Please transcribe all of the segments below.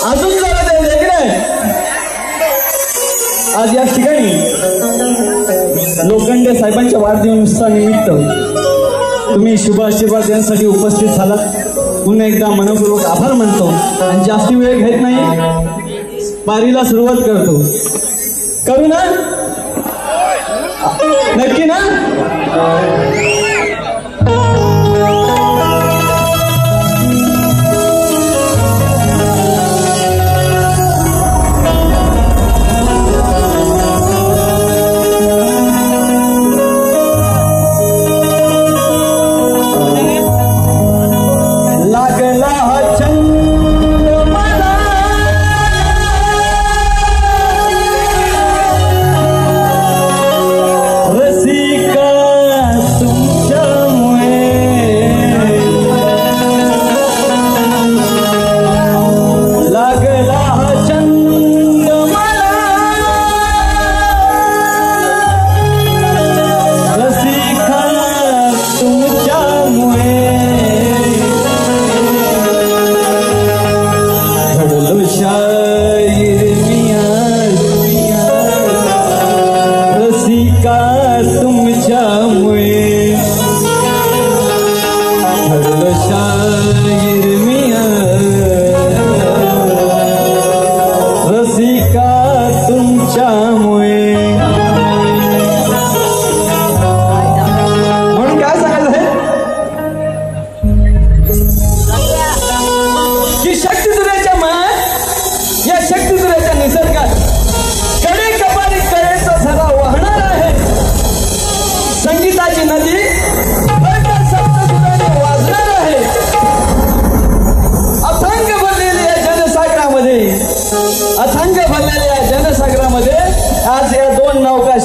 अजून जरा द्यायचं की नाही. आज या ठिकाणी लोखंडे साहेबांच्या वाढदिवसानिमित्त तुम्ही शुभ आशीर्वाद यांसाठी उपस्थित झालात. पुन्हा एकदा मनपूर्वक आभार मानतो आणि जास्ती वेळ घेत नाही, पारीला सुरुवात करतो. करू ना? नक्की ना?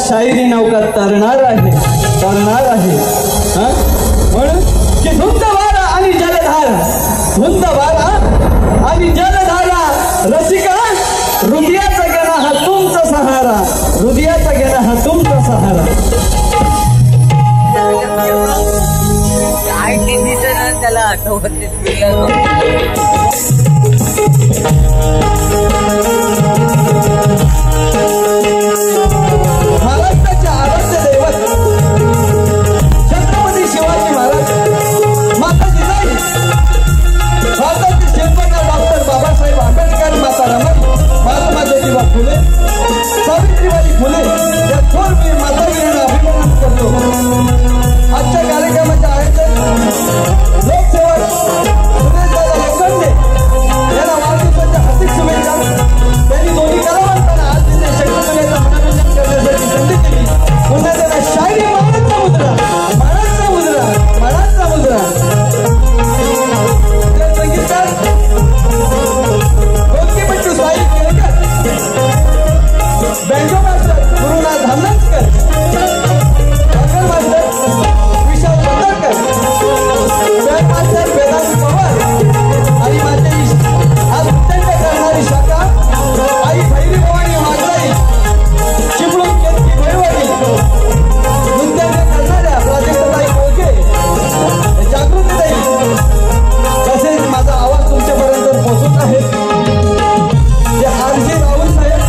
शायरी नौका तरणार आहे. म्हणून की धुंद वारा आणि जलधारा, धुंद वारा आणि जलधारा, रसिका हृदयाचा गेला हा तुमचा सहारा, हृदयाचा गेला हा तुमचा सहारा. काय ते दिसेना त्याला आठवते. महाराष्ट्राचे आराध्य दैवत छत्रपती शिवाजी महाराज, माता जिजाई, भारताचे शिल्पकार डॉक्टर बाबासाहेब आंबेडकर, माता रमाई, महात्मा ज्योतिबा फुले, सावित्रीबाई फुले या थोर वीर मातावीरांना अभिवादन करतो. आजच्या कार्यक्रमाचे आयोजन लोकसेवक सुरेशदादा लोखंडे यांना वाढदिवसाच्या हार्दिक शुभेच्छा. त्यांनी दोन्ही कलावंतांना आज तिथे शक्तीला मनोरंजन करण्यासाठी संधी दिली. पुन्हा त्यांना शायरी मानाचा मुद्रा, मानाचा मुद्रा, मानाचा मुद्रा. संगीतकार गोलकीपट्टू साई केळकर, बँजो मास्टर गुरुनाथ धामनसकर, भाकर मास्टर विशाल बंदरकर, बँड मास्टर वेदांत पवार आणि माझे आज अत्यंत करणारी शाखा आई भैरी भवानी मागलाई, चिपळूण केतकी भैरवाडी, नृत्याने करणाऱ्या प्राजक्ताताई कोळके, जागृतीताई, तसेच माझा आवाज तुमच्यापर्यंत पोहोचत आहे ते आरजी राहुल साहेब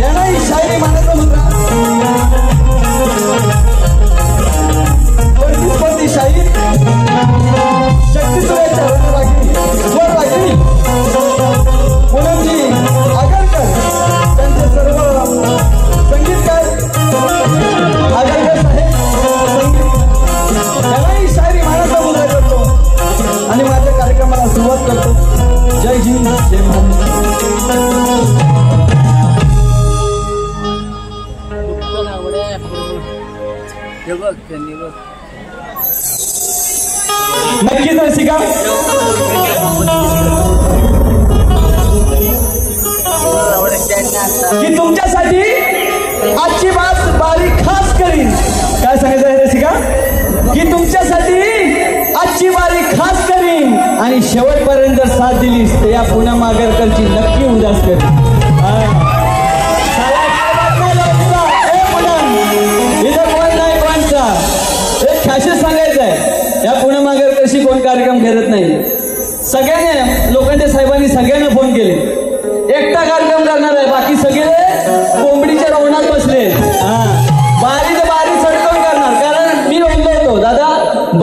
यांनाही शायरी मानाचा मुद्रा. स्पर्धी शाहीर शक्तीसुराच्या रणरागिणी, स्वर रागिणी पूनमजी आगरकर, त्यांचे सर्व संगीतकार आगरकर साहेब संगीत यांनाही शायरी मानाचा मुद्रा करतो आणि माझ्या कार्यक्रमाला सुरुवात करतो. जय हिंद, जय महाराष्ट्र. नक्कीच रसिका की तुमच्यासाठी आजची बारी खास करीन. काय सांगायचं आहे रसिका? की तुमच्यासाठी आजची बारी खास करीन आणि शेवटपर्यंत जर साथ दिलीस तर या पूनम आगरकरची नक्की उदास करीन. एक खासियत सांगायचं आहे, या पूनम आगरकरशी कोण कार्यक्रम करत नाही. सगळ्यांनी लोक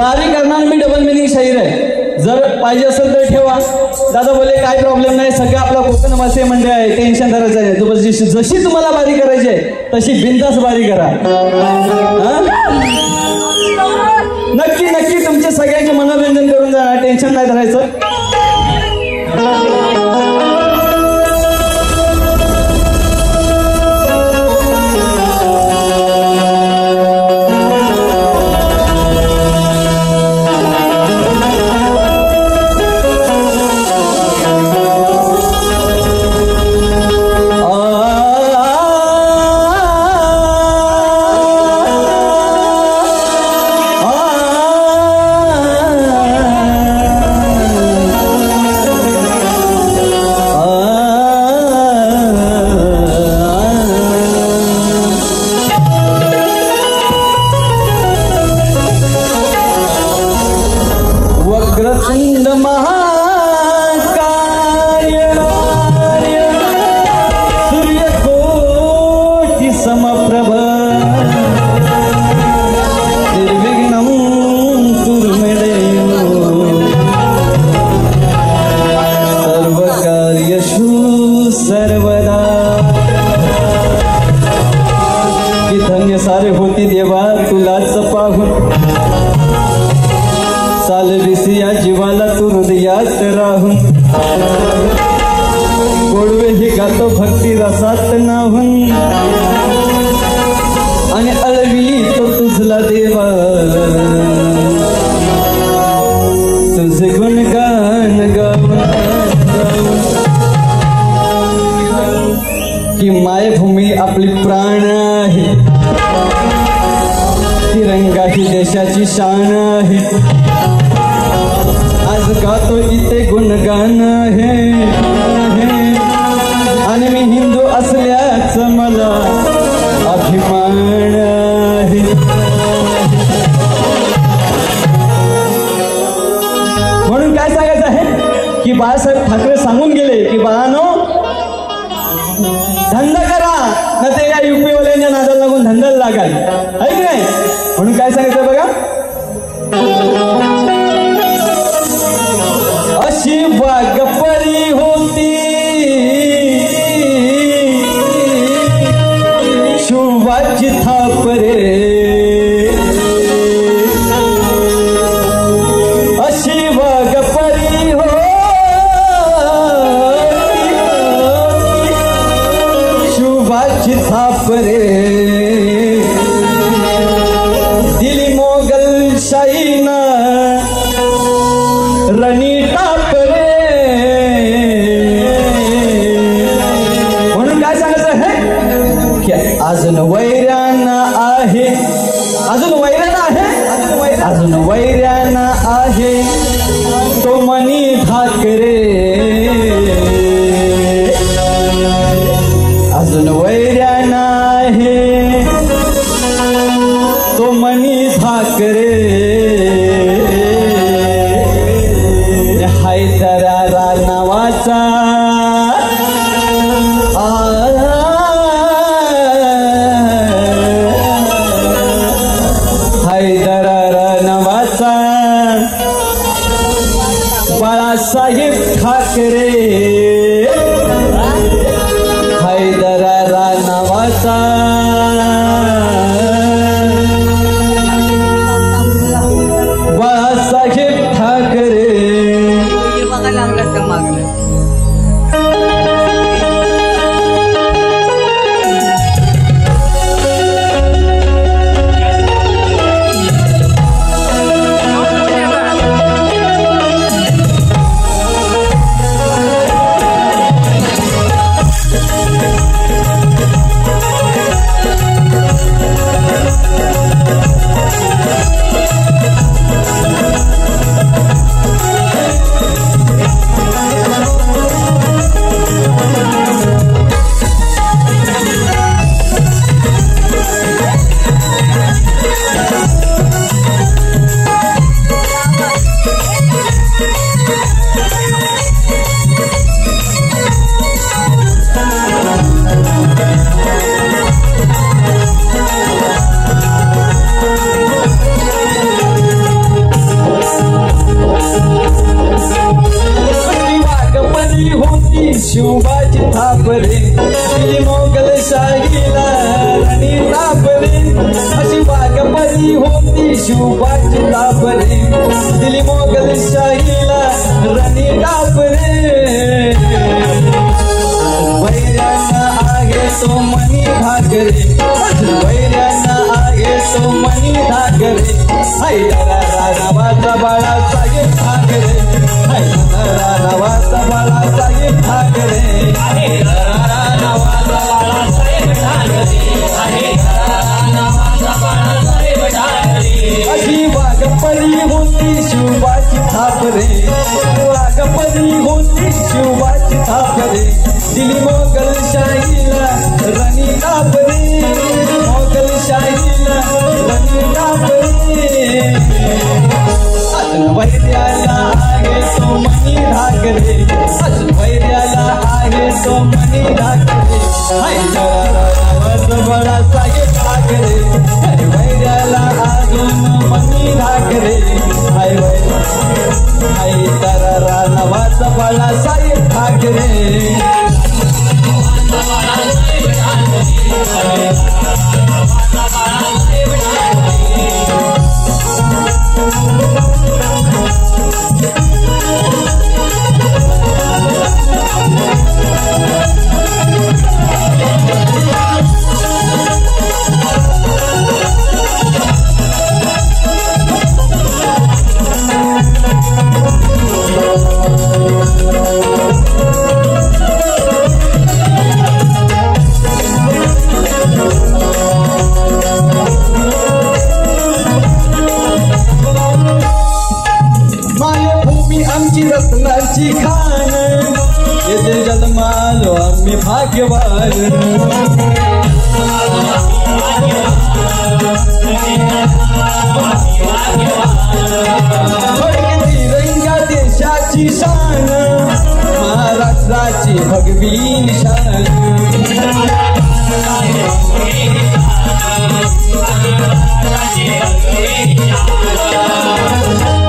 बारी करणार मी डबल मिनिंग शाहीर आहे, जर पाहिजे असेल तर ठेवा. दादा बोले काय प्रॉब्लेम नाही, सगळं आपला कोकण मासे मंडळ आहे, टेन्शन करायचं नाही. तो जशी तुम्हाला बारी करायची आहे तशी बिंदास बारी करा. नक्की नक्की तुमचे सगळ्यांचे मनोरंजन करून जाणार, टेन्शन नाही धरायचं. वक्रतुंड महाकाय सूर्यकोटि समप्रभ निर्विघ्नं कुरु मे देव सर्वकार्येषु सर्वदा. की धन्य सारे होती देवा तुलाच पाहून, चालविसी या जीवाला तू हृदयात राहून, गोडवे ही गातो भक्ती रसात नाहून, आणि अळवी तो तुझला देवा तुझे गुणगान गाऊन. की मायभूमी आपली प्राण आहे, तिरंगा ही देशाची शान आहे. आज गातो इथे गुणगान आहे, आणि मी हिंदू असल्याच मला अभिमान आहे. म्हणून काय सांगायचं आहे की बाळासाहेब ठाकरे सांगून गेले की बाळानो धंदा करा, ना ते या युपीवाल्यांच्या नादाला लागून धंद्याला लागाल, आहे की नाही. म्हणून काय सांगायचं बघा, अशी वाघ परी होती शुभाची थाप रे, अशी वाघ परी होती शुभाची थाप रे, दिली मोगलशाहीना रणी टाप रे. म्हणून काय सांगायचं आहे की अजून वैराण आहे, अजून वैराण आहे, अजून वैराण आहे तो मनी ठाकरे, अजून वैराण आहे तो मनी ठाकरे. हैदरारा नावाचा हैदरारा नावाचा बाळासाहेब ठाकरे, हैदरारा नावाचा बाळासाहेब ठाकरे. होती शिवबाची थाप रे दिली मोगलशाहीला राणी ताप रे अशी वाघपती होती शिवबाची थाप रे दिली मोगलशाहीला राणी ताप रे वैऱ्यांना आहे तो मनी भाकरे वैऱ्यांना आहे तो मनी भाकरे नावाचा बाळासाहेब ठाकरे नावाचा बाळासाहेब ठाकरे नावाचा बाळासाहेब ठाकरे अशी वाघपरी होती शिवबाची थाप रे वाघपरी होती शिवबाची थाप रे दिली मोगलशाहीला राणी ताप रे मोगलशाहीला राणी ताप रे वैद्याला आहे तो मनी ढाकरे वैद्याला आहे तो मनी ढाकरे बाळासाहेब ठाकरे वैद्याला अजून मनी ढाकरे तरारा नवाचा बाळासाहेब ठाकरे रत्नाची खान येथे जन्मालो आम्ही भाग्यवान तिरंगा देशाची शान महाराष्ट्राची भगवी निशान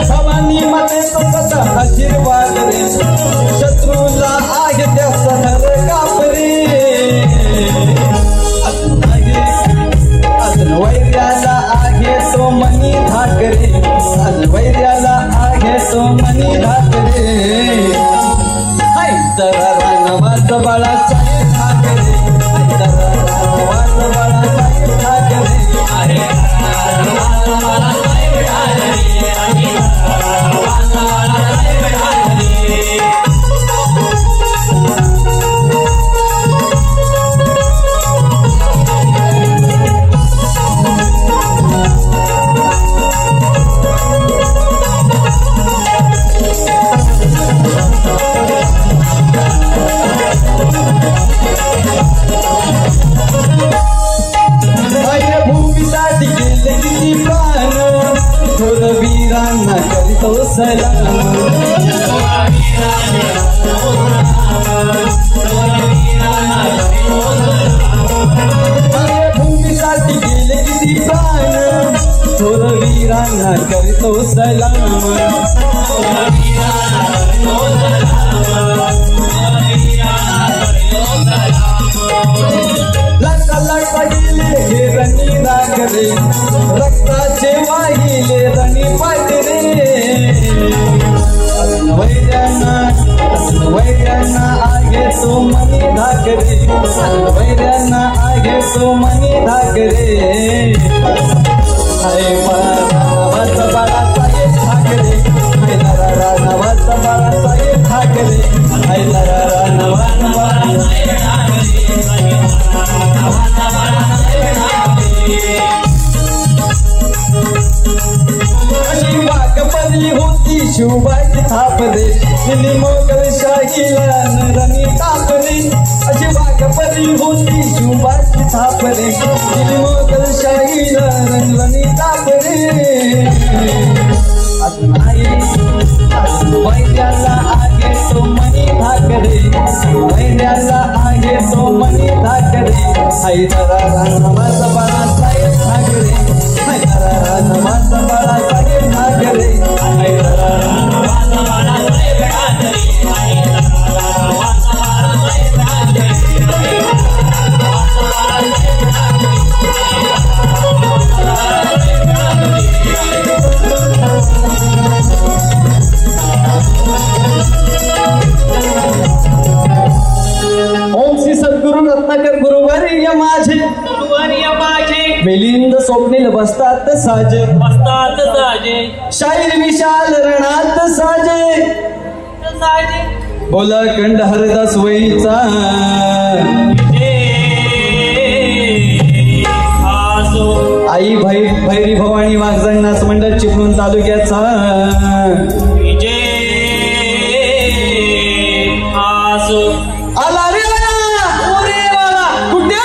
भवानी माते तो आशीर्वाद रे शत्रूला आहे त्या सहर कापरे अजून वैद्याला आहे तो मनी ठाकरे अजून वैद्याला आहे तो मनी ठाकरे तरारा नवाचा बाळासाहेब ठाकरे तरारा नवाचा बाळासाहेब ठाकरे वीरांना करीतो सलाम भूमीसाठी गेले किती प्राण थोर वीरांना करीतो सलाम लटा लटा गेले हे रणी नागरे रक्ताचे वाहिले रणी पाटरे वैद्यांना आगे तो मनी ढाकरे वैद्यांना आगे तो मनी ढाकरे नावाचा बाळासाहेब ठाकरे नावाचा बाळासाहेब ठाकरे नावाचा बाळासाहेब अशी वाघपरी होती शिवबाची थाप रे दिली मोगलशाहीला राणी ताप रे अशी वाघपरी होती शिवबाची थाप रे दिली मोगलशाहीला राणी ताप रे वैद्याला आगे तो मनी ढाकरे वैद्याला आगे तो मनी ढाकरे नवाचा बाळासाहेब ठाकरे नवाचा बाळासाहेब ठाकरे नवाचा बाळासाहेब ठाकरे स्वप्नील बसतात साजे शाहीर विशाल रणात साजे बोला कंड हरदास वईचा आई भैरी भवानी वाघजण नाच मंडळ चिपळूण तालुक्याचा आला रे कुठे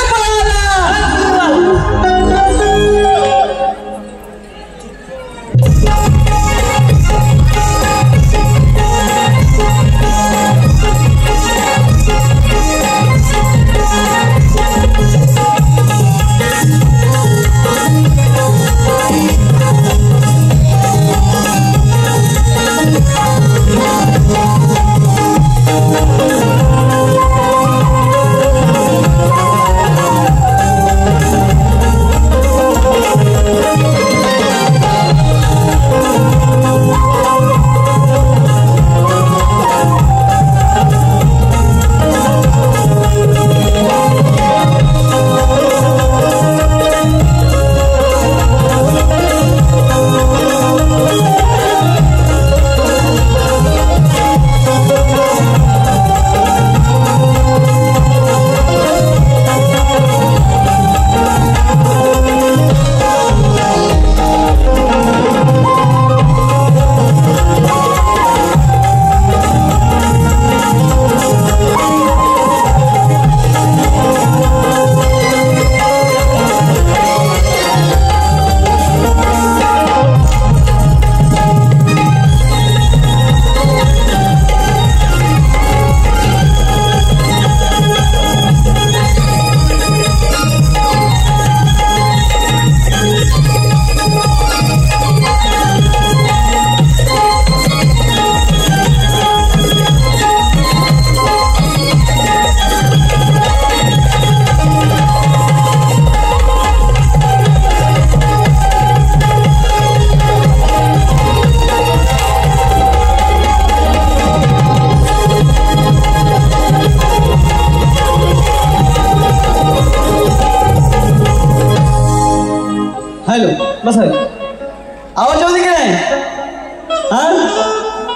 हॅलो बस आवाज येऊ दे की नाही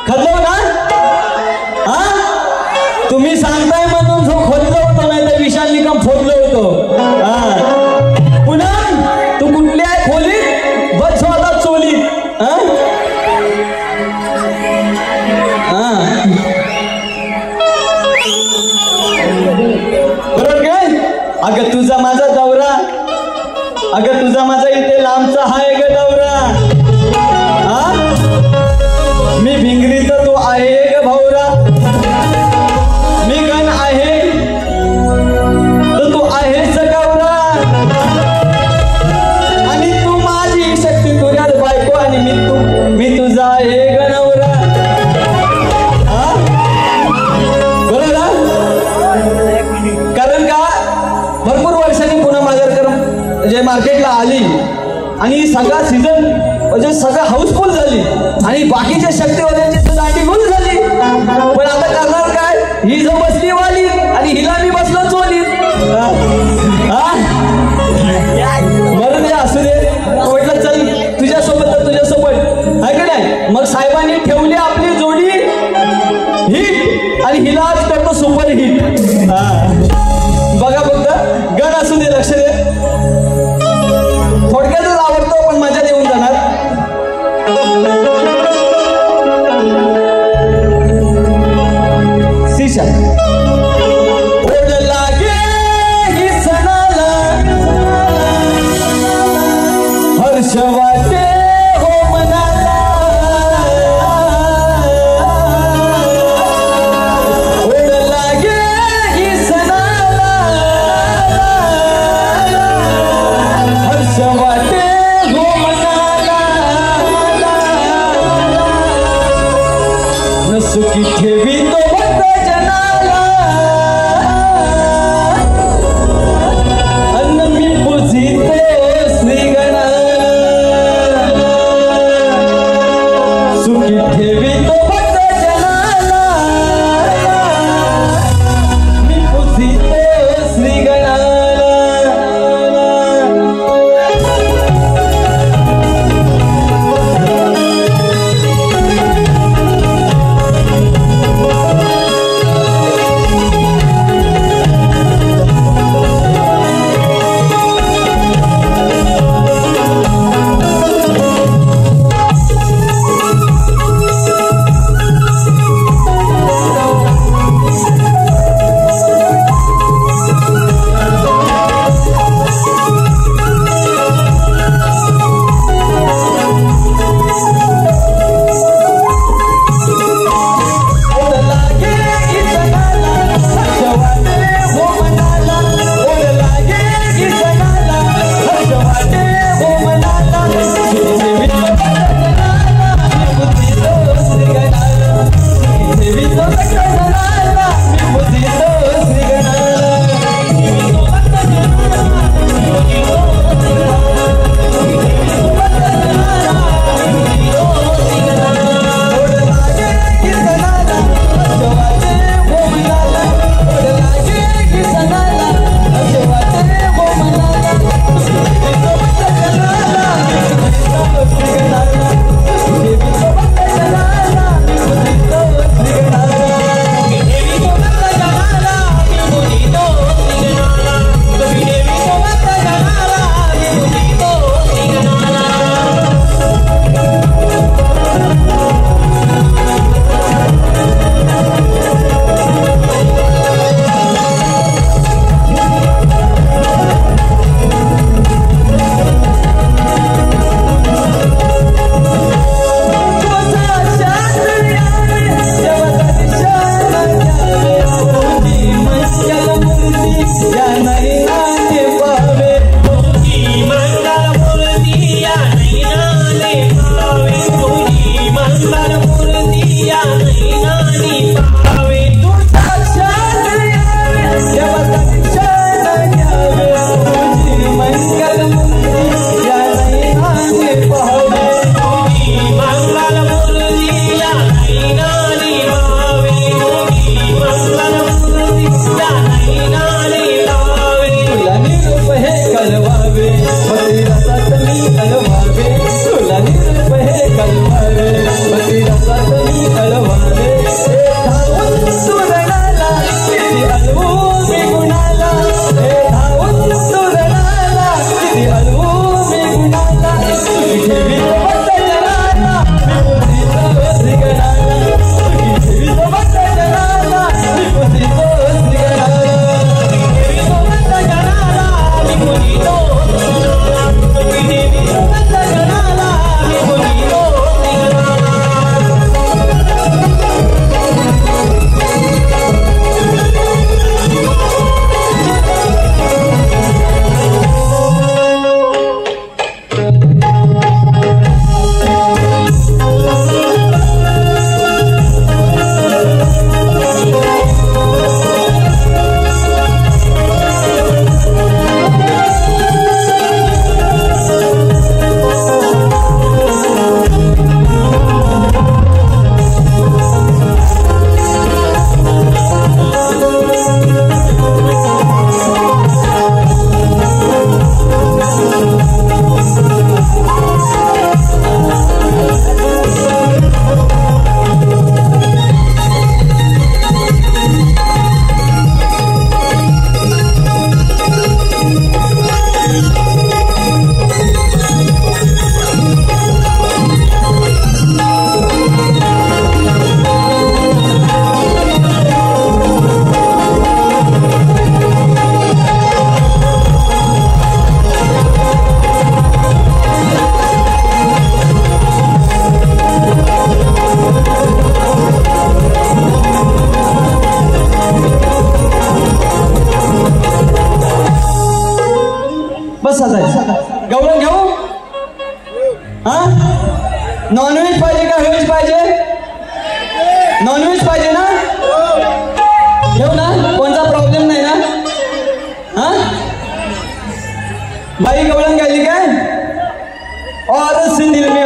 खदलो ना तुम्ही सांगताय म्हणून जो खोदलं होतं नाही तर विशाल निकम फोडलं होतं पुन्हा तू कुठली आहे खोलीत बस स्वतः चोलीत बरोबर काय अगं तुझा माझा दौरा अगं तुझा माझा इथे लांबचा हाय ग दौरा मी भिंगरी तर तू आहे ग भाऊरा मी गण आहे तर तू आहेस गौरा आणि तू माझी शक्ती तुझ्यात बायको आणि मी तुझा आहे ग नवरा बरोबर कारण का भरपूर वर्षांनी पुन्हा माघारकर म्हणजे मार्केटला आली आणि सगळा सीझन म्हणजे सगळं हाऊसफुल झाली आणि बाकीच्या शक्तीवाल्यांची तर दांडी गुल झाली पण आता करणार काय ही जो बसली वाली आणि हिला मी बसलो चोली बरं ते असू दे म्हटलं चल तुझ्यासोबत तर तुझ्यासोबत आहे का नाही मग साहेबांनी ठेवली आपली जोडी हिट आणि हिला आज करतो सुपर हिट बघा फक्त गण असू दे लक्ष दे थोडक्यातच आवडतो पण मजा देऊन जाणार सीशा ओढ लागे ही सणाला हर्ष वाटे हो मनाला ओढ लागे ही सणाला हर्ष वाटे हो मनाला न सुखी ठेवी तो भक्त जनाला या नैनाने पावे तुझी मंगलमूर्ती या नैनाने पावे तुझी मंगलमूर्ती या नैनाने पावे तुझा क्षण यावे देवाचा क्षण यावे तुझी मंगलमूर्ती या नैनाने पावे तुझी मंगलमूर्ती या नैनाने पावे तुझी मंगलमूर्ती या नैनाने पावे तुला निरूप हे कलवावे पती रसात मी कलवावे तुला निरूप हे कलवावे पती रसात मी कलवावे हे धावून सुरणाला किती अलवू मी गुणाला हे धावून सुरणाला किती अलवू मी गुणाला तुझी ठेवी बट जनाला मी पुसीतो श्रीगणाला तुझी ठेवी बट जनाला मी पुसीतो श्रीगणाला गवळण घेऊ हा नॉनव्हेज पाहिजे का व्हेज पाहिजे नॉनव्हेज पाहिजे ना घेऊ ना कोणता प्रॉब्लेम नाही ना हा भाई गवळण घ्यायची काय और इस दिल में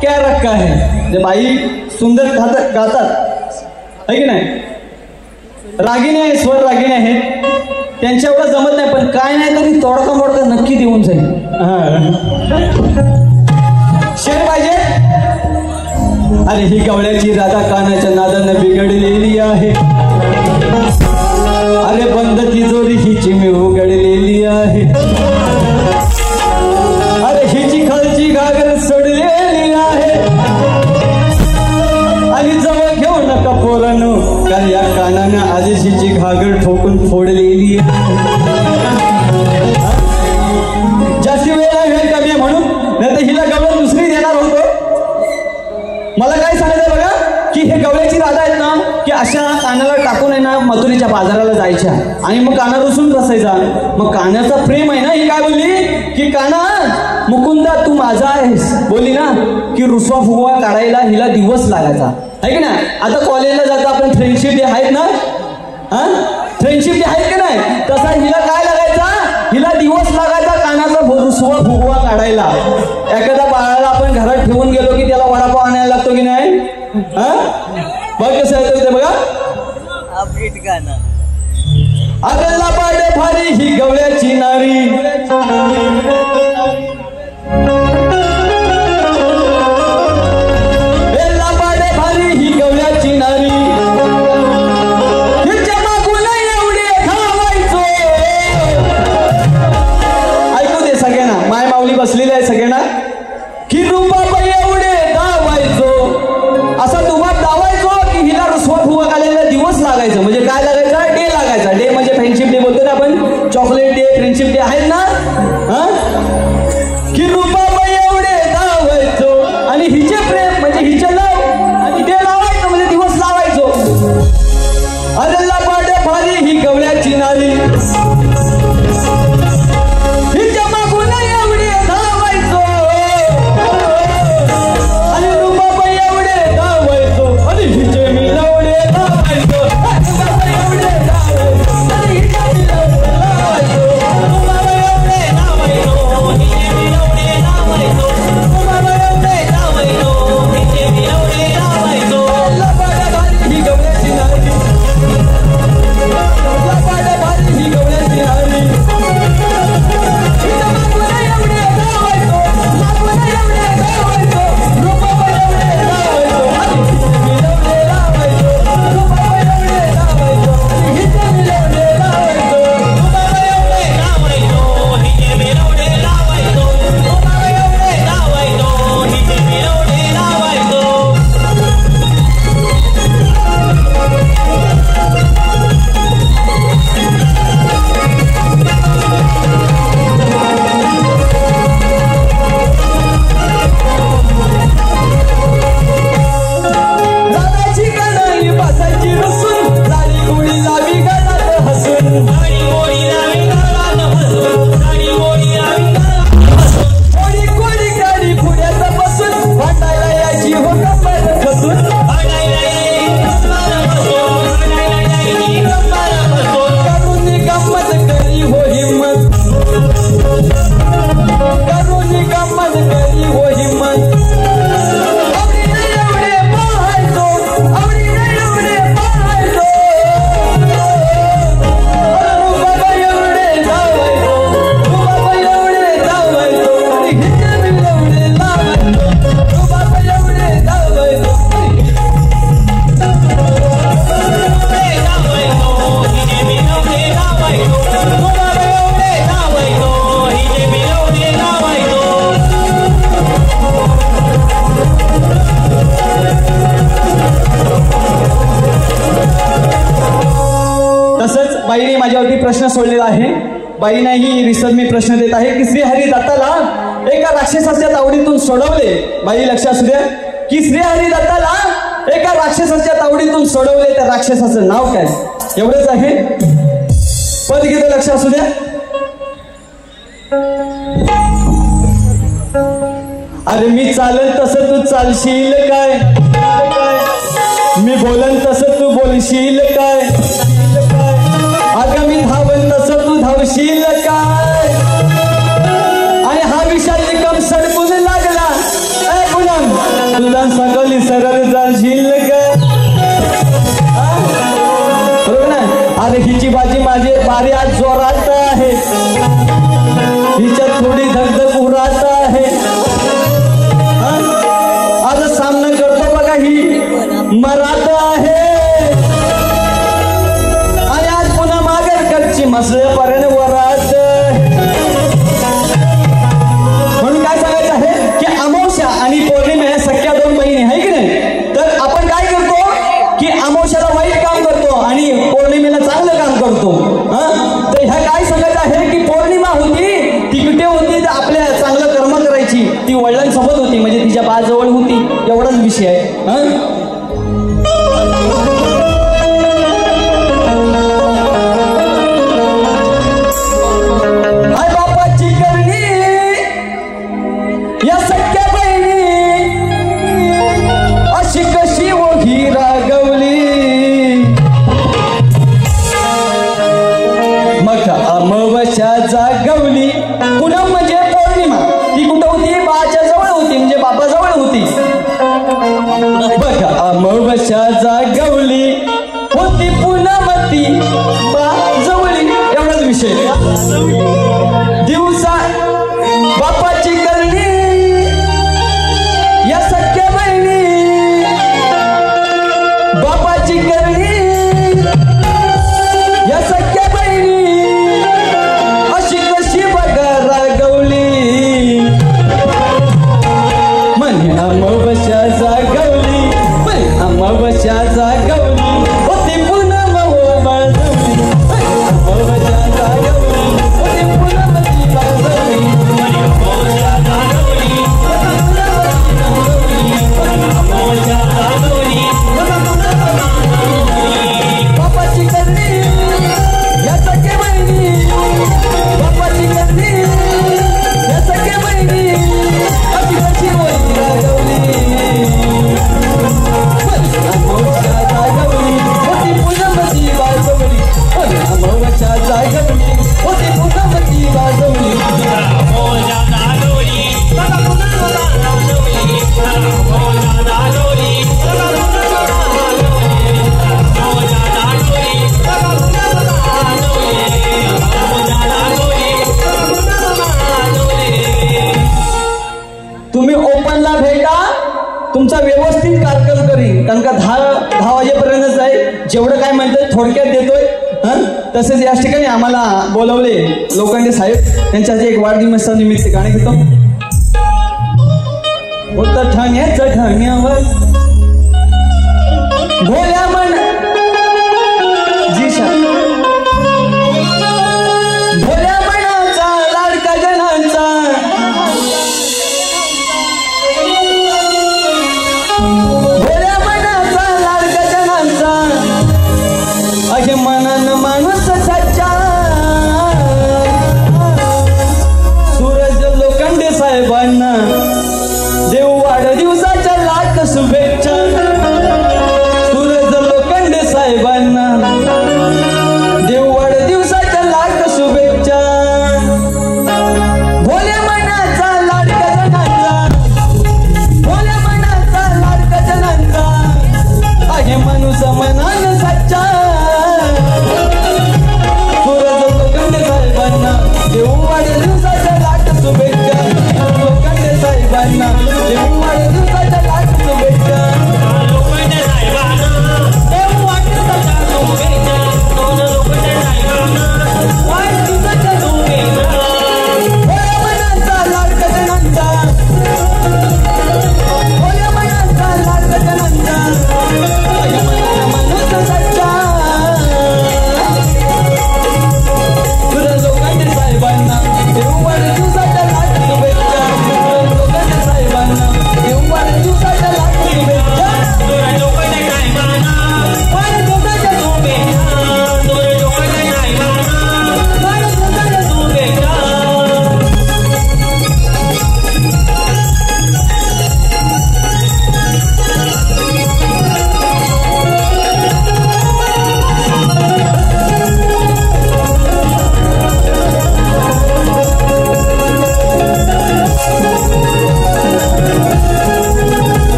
क्या रखा है जे बाई सुंदर गातात है की नाही रागिणी आहे स्वर रागिणी आहेत त्यांच्या एवढं जमत नाही पण काय नाही तरी तोडका मोडका नक्की देऊन जाईल शेर पाहिजे अरे ही गवळ्याची राधा कानाच्या नादानं बिघडलेली आहे अरे बंद तिजोरी हिची मी उघडलेली आहे अरे हिची खालची घागर सोडलेली आहे आणि जवळ घेऊ नका पोरांनो कारण या कानानं आधीच हिची घागर ठोकून फोडलेली जास्ती वेळ नाही वेळ कमी आहे म्हणून नाही तर हिला गवळ दुसरी देणार होतो मला काय सांगायचं बघा की हे गवळ्याची राधा आहेत ना की अशा कानाला टाकून आहे ना मथुरेच्या बाजाराला जायच्या आणि मग काना रुसून बसायचा मग कानाचं प्रेम आहे ना ही काय बोलली की काना मुकुंदा तू माझा आहेस बोलली ना की रुसवा फुगवा काढायला हिला दिवस लागायचा आहे की ना आता कॉलेजला जाता आपण फ्रेंडशिप डे आहेत ना हा फ्रेंडशिप डे आहेत की नाही तसा हिला काय लागायचा हिला दिवस लागायचा कानाचा रुसवा फुगवा काढायला एखाद्या बाळाला आपण घरात ठेवून गेलो की त्याला वडापाव आणायला लागतो की नाही हा बघ कसं येतं ते बघा अपडेट गाणं अगला पाडे भारी ही गवळ्याची नारी बसलेले आहे सगळ्यांना की रुबाबाई एवढे दावायचो असा दुबाब दावायचो की हिला रुसवा फुवा घालायला दिवस लागायचं म्हणजे काय लागायचा डे लागायचा डे म्हणजे फ्रेंडशिप डे बोलतो ना आपण चॉकलेट डे फ्रेंडशिप डे आहेत ना हा बाईने माझ्यावरती प्रश्न सोडलेला आहे. बाईनेही रिसर्च मी प्रश्न देत आहे की श्रीहरी दत्ताला एका राक्षसाच्या तावडीतून सोडवले. बाई लक्षात असू द्या की श्रीहरी दत्ताला एका राक्षसाच्या तावडीतून सोडवले. त्या राक्षसाचं नाव काय? एवढंच आहे. पद गीत लक्षात असू द्या. अरे मी चालन तसं तू चालशील काय? मी बोलन तसं तू बोलशील काय? अगं मी धावन तसं तू धावशील काय? आणि हा विशाल निकम सडकून लागला पुनम तुला सगळी सरळ जाशील काय? बरोबर ना? अरे हिची बाजी माझे बारी आज जोरात आहे. हिच्यात थोडी धगधग उरात आहे. आज सामना करतो बघा ही मराठ आहे. आणि आज पुन्हा मागरकडची मसळपर्यंत वरात. म्हणून काय सांगायचं आहे की अमावस्या आणि पौर्णिमा ह्या सख्या दोन बहिणी आहे की नाही. तर आपण काय करतो की अमावस्याला वाईट काम करतो आणि पौर्णिमेला चांगलं काम करतो. तर ह्या काय सांगायचं आहे की पौर्णिमा होती ती कुठे होती? तर आपल्या चांगलं कर्म करायची. ती वडिलांसोबत होती म्हणजे तिच्या बाजवळ होती. एवढाच विषय आहे. जागवली पुन्हा म्हणजे पौर्णिमा ती कुठं होती? बाच्या जवळ होती म्हणजे बाबा जवळ होती. बघा अमावस्या जागवली होती पुनमती बा जवळी. एवढाच विषय. दिवसा बापाची करणी या सख्या बहिणी बापाची करणी या सख्या बहिणी अमावस्या जागवली अमावस्या जागवली होती पुनम बाळजवली. अमावस्या जागवली होती पुनमती बाळजवली. अमावस्या जागवली अमावस्या जागवली बापाची करणी या सख्या बहिणी बापाची करणी या सख्या बहिणी अशी कशी होती तुम्ही ओपनला भेटा. तुमचा व्यवस्थित कार्यक्रम करीन कारण का 10 वाजेपर्यंतच आहे. जेवढं काय म्हणतोय थोडक्यात देतोय. तसेच याच ठिकाणी आम्हाला बोलवले लोखंडे साहेब त्यांच्यासाठी एक वाढदिवसानिमित्त गाणे घेतो. होतं ठाण्याचं ठाण्यावर भोल्या मन जीशा भोल्या मनाचा लाडका जनांचा भोल्या मनाचा लाडका जनांचा असे मनान माणूस सच्चा सूरज लोखंडे साहेबांना देव वाढदिवसाच्या लाख शुभेच्छा. सूरज लोखंडे साहेबांना देव वाढदिवसाच्या लाख शुभेच्छा. भोल्या मनाचा लाडका जनांचा भोल्या मनाचा लाडका जनांचा आहे माणूस मनान सच्चा. सूरज लोखंडे साहेबांना देव वाढदिवसाच्या लाख शुभेच्छा. लोखंडे साहेबांना देव वाढदिवसाच्या लाख शुभेच्छा.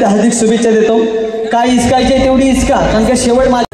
हार्दिक शुभेच्छा देतो. काय इस्कायचे तेवढी इस्का, कारण का शेवट माझ्या